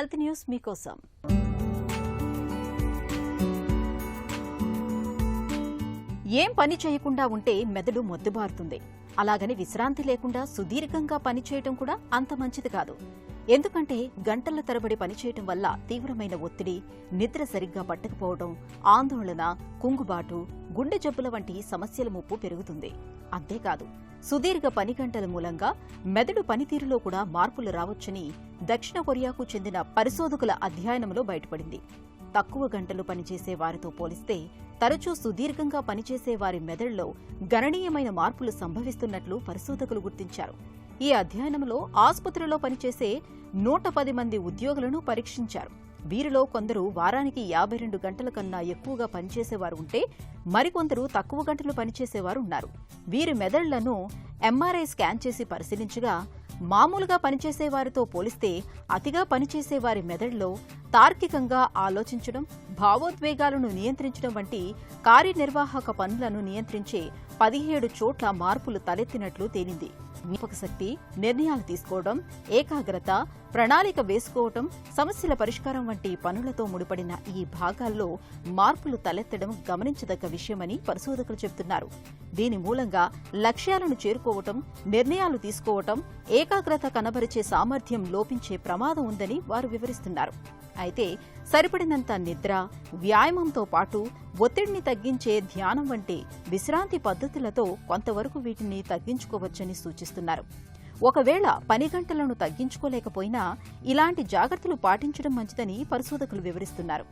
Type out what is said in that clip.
Health news మీకోసం. ఏం పని చేయకుండా ఉంటే మెదడు మొద్దుబారుతుంది. అలాగని విశ్రాంతి లేకుండా సుదీర్ఘంగా పనిచేయటం కూడా అంత మంచిది కాదు. ఎందుకంటే గంటల తరబడి పనిచేయటం వల్ల తీవ్రమైన ఒత్తిడి, నిద్ర సరిగ్గా పట్టకపోవడం, ఆందోళన, కుంగుబాటు, గుండె జబ్బుల వంటి సమస్యల ముప్పు పెరుగుతుంది. అంతేకాదు, సుదీర్ఘ పని గంటల మూలంగా మెదడు పనితీరులో కూడా మార్పులు రావచ్చని దక్షిణ కొరియాకు చెందిన పరిశోధకుల అధ్యయనంలో బయటపడింది. తక్కువ గంటలు పనిచేసే వారితో పోలిస్తే తరచూ సుదీర్ఘంగా పనిచేసే వారి మెదడులో గణనీయమైన మార్పులు సంభవిస్తున్నట్లు పరిశోధకులు గుర్తించారు. ఈ అధ్యయనంలో ఆసుపత్రిలో పనిచేసే 110 మంది ఉద్యోగులను పరీక్షించారు. వీరిలో కొందరు వారానికి 52 గంటల కన్నా ఎక్కువగా పనిచేసేవారు ఉంటే, మరికొందరు తక్కువ గంటలు పనిచేసేవారు ఉన్నారు. వీరి మెదళ్లను ఎంఆర్ఐ స్కాన్ చేసి పరిశీలించగా, మామూలుగా పనిచేసేవారితో పోలిస్తే అతిగా పనిచేసేవారి మెదడులో తార్కికంగా ఆలోచించడం, భావోద్వేగాలను నియంత్రించడం వంటి కార్యనిర్వాహక పనులను నియంత్రించే 17 చోట్ల మార్పులు తలెత్తినట్లు తేలింది. జ్ఞాపకశక్తి, నిర్ణయాలు తీసుకోవడం, ఏకాగ్రత, ప్రణాళిక వేసుకోవటం, సమస్యల పరిష్కారం వంటి పనులతో ముడిపడిన ఈ భాగాల్లో మార్పులు తలెత్తడం గమనించదగ్గ విషయమని పరిశోధకులు చెబుతున్నారు. దీని మూలంగా లక్ష్యాలను చేరుకోవటం, నిర్ణయాలు తీసుకోవటం, ఏకాగ్రత కనబరిచే సామర్థ్యం లోపించే ప్రమాదం ఉందని వారు వివరిస్తున్నారు. అయితే సరిపడినంత నిద్ర, వ్యాయామంతో పాటు ఒత్తిడిని తగ్గించే ధ్యానం వంటి విశ్రాంతి పద్ధతులతో కొంతవరకు వీటిని తగ్గించుకోవచ్చని సూచిస్తున్నారు. ఒకవేళ పని గంటలను తగ్గించుకోలేకపోయినా ఇలాంటి జాగ్రత్తలు పాటించడం మంచిదని పరిశోధకులు వివరిస్తున్నారు.